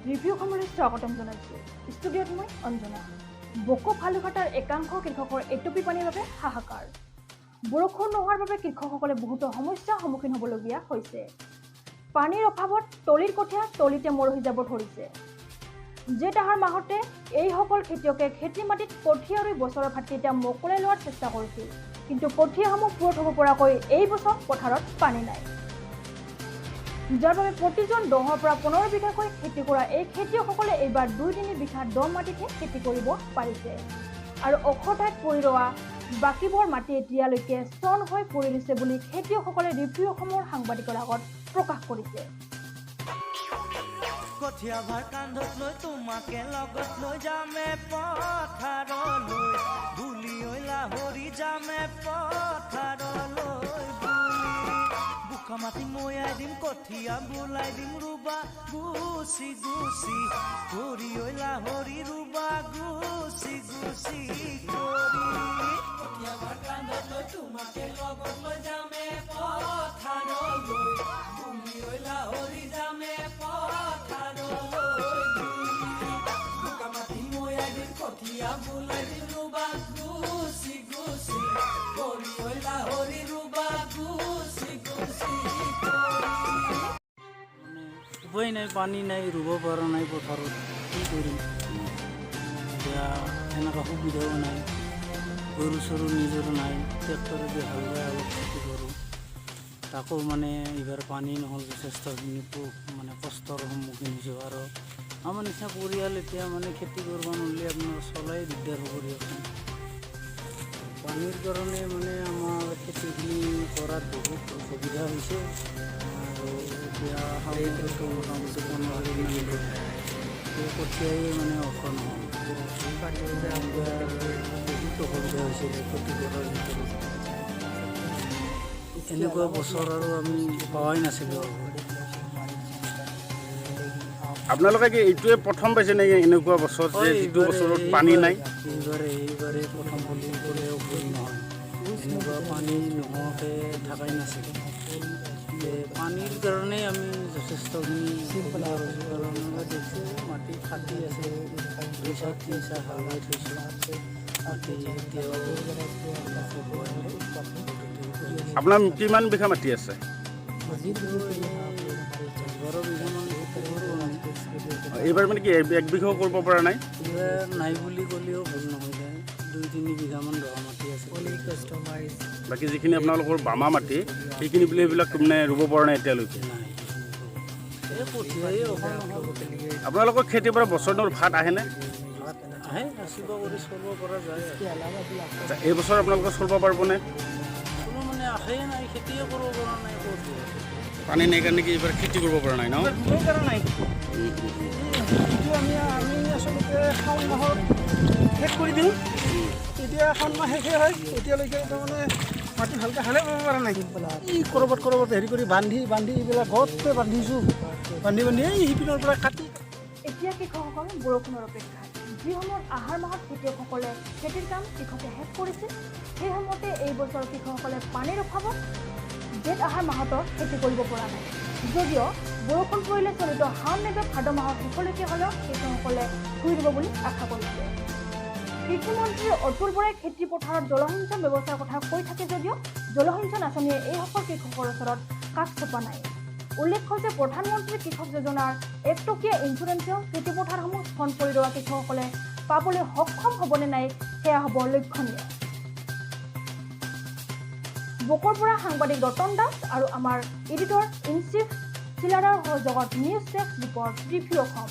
Review সমলৈ স্বাগতম জনাইছোঁ। ষ্টুডিঅ'ত মই অঞ্জনা। বোকো ফালুঘাটাৰ একাংশ কৃষকৰ এটুপি পানীৰ বাবে হাহাকাৰ। বৰষুণ নোহোৱাৰ বাবে কৃষকসকলে বহুতো সমস্যাৰ সন্মুখীন হ'বলগীয়া হৈছে। পানীৰ অভাৱত তলিৰ কঠীয়া তলিতে মৰহি যাব ধৰিছে। জেঠ আহাৰ মাহতে এইসকল খেতিয়কে খেতি মাটিত কঠীয়া ৰুই বছৰৰ ভাতকেইটা মোকলাই লোৱাৰ চেষ্টা কৰিছিল, কিন্তু কঠীয়াসমূহ পুৰঠ হ'ব পৰাকৈ এই বছৰ পথাৰত পানী নাই। যাৰ বাবে প্ৰতিজন 10ৰ পৰা 15 বিঘাকৈ খেতি কৰা এই খেতিয়কসকলে এইবাৰ 2-3 বিঘা দ মাটিতহে খেতি কৰিব পাৰিছে। আৰু অখতাইত পৰি ৰোৱা বাকীবোৰ মাটি এতিয়ালৈকে চন হৈ পৰি ৰৈছে বুলি খেতিয়কসকলে ৰিভিউ অসমৰ সাংবাদিকৰ আগত প্ৰকাশ কৰিছে। কঠীয়া ভাৰ কান্ধত লৈ তোমাকে লগত লৈ যামে পথাৰলৈ, বুলি ঐ লাহৰি যামে পথাৰলৈ, বোকা মাটি ময়াই দিম কঠীয়া বোলাই দিম ৰুবা গুচি গুচি কৰি, ঐ লাহৰি ৰুবা গুচি গুচি কৰি। কঠীয়া ভাৰ কান্ধত লৈ তোমাকে লগত লৈ যামে পথাৰলৈ, বুলি ঐ লাহৰি যামে কঠীয়া বোলাই দিম ৰুবা গুচি গুচি কৰি, ঐ লাহৰি ৰুবা গুচি গুচি কৰি। উপায় নাই, পানী নাই, ৰুব পৰা নাই পথাৰত, কি কৰিম? এতিয়া এনেকুৱা সুবিধাও নাই, গৰু চৰু নিজৰো নাই, ট্ৰেক্টৰেদি হাল বাই অলপ খেতি কৰোঁ। তাকো মানে এইবাৰ পানী নহ'ল, যথেষ্টখিনি মানে কষ্টৰ সন্মুখীন হৈছোঁ। আৰু আমাৰ নিচিনা পৰিয়াল এতিয়া মানে খেতি কৰিব নোৱাৰিলে আপোনাৰ চলাই দিগদাৰ হ'ব দিয়কচোন। পানীৰ কাৰণে মানে আমাৰ খেতিখিনি কৰাত বহুত অসুবিধা হৈছে। আৰু এতিয়া মোটামুটি 15 দিন কঠীয়াই মানে অখ নহ'ল, বহুত অসুবিধা হৈছিল খেতি কৰাৰ ভিতৰত। এনেকুৱা বছৰ আৰু আমি পোৱাই নাছিলোঁ। আপোনালোকে কি এইটোৱে প্ৰথম পাইছে নেকি এনেকুৱা বছৰ যে যিটো বছৰত পানী নাই? এইবাৰে প্ৰথম বুলি ক'লেও ভুল নহয়। এনেকুৱা পানী নোহোৱাকৈ থকাই নাছিল। পানীৰ কাৰণেই আমি যথেষ্টখিনি দেখিছোঁ, মাটি ফাটি আছে, 2-3 চাহ হাল বাই থৈছোঁ। মাটি এতিয়াও আপোনাৰ কিমান বিঘা মাটি আছে? 12 বিঘামান এইবাৰ মানে কি 1 বিঘাও কৰিব পৰা নাই? এইবাৰ নাই বুলি ক'লেও ভুল নহয় যায়, 2-3 বিঘামান দৰা মাটি আছে। বাকী যিখিনি আপোনালোকৰ বামা মাটি সেইখিনি বুলি সেইবিলাক মানে ৰুব পৰা নাই এতিয়ালৈকে? নাই, এই কঠীয়াই অহা নহ'ল। আপোনালোকৰ খেতিৰ পৰা বছৰটোৰ ভাত আহেনে? আহে, ৰাতিপুৱা কৰি চলিব পৰা যায়। এই বছৰ আপোনালোকে চলিব পাৰিবনে? কোনো মানে আশাই নাই, খেতিয়ে কৰিব পৰা নাই। পানী নাই কাৰণে কি এইবাৰ খেতি কৰিব পৰা নাই ন? নাই। আমি আচলতে শাওণ মাহত শেষ কৰি দিওঁ, এতিয়া শাওণ মাহ শেষে হয়, এতিয়ালৈকে তাৰমানে মাটি ভালকৈ হালে পাব পৰা নাই। এই কৰবাত হেৰি কৰি বান্ধি এইবিলাক ঘৰতে বান্ধিছোঁ, বান্ধি এই সিপিনৰ পৰা কাটি। এতিয়া কৃষকসকল বৰষুণৰ অপেক্ষা। যি সময়ত আহাৰ মাহত খেতিয়কসকলে খেতিৰ কাম কৃষকে শেষ কৰিছিল, সেই সময়তে এই বছৰ কৃষকসকলে পানীৰ অভাৱত জেঠ আহাৰ মাহতো খেতি কৰিব পৰা নাই। যদিও বৰষুণ পৰিলে চলিত শাওণ মেঘে ভাদ মাহৰ শেষলৈকে হ'লেও কৃষকসকলে ভুই দিব বুলি আশা কৰিছে। কৃষিমন্ত্ৰী অতুল বৰাই খেতি পথাৰত জলসিঞ্চন ব্যৱস্থাৰ কথা কৈ থাকে যদিও জলসিঞ্চন আঁচনিয়ে এইসকল কৃষকৰ ওচৰত কাষ চপা নাই। উল্লেখ্য যে প্ৰধানমন্ত্ৰী কৃষক যোজনাৰ 1 টকীয়া ইঞ্চুৰেঞ্চেও খেতিপথাৰসমূহ স্থন পৰি ৰোৱা কৃষকসকলে পাবলৈ সক্ষম হ'বনে নাই সেয়া হ'ব লক্ষণীয়। বোকৰ পৰা সাংবাদিক ৰতন দাস আৰু আমাৰ এডিটৰ ইন চিফ চিলাৰৰ সহযোগত news desk report review Assam.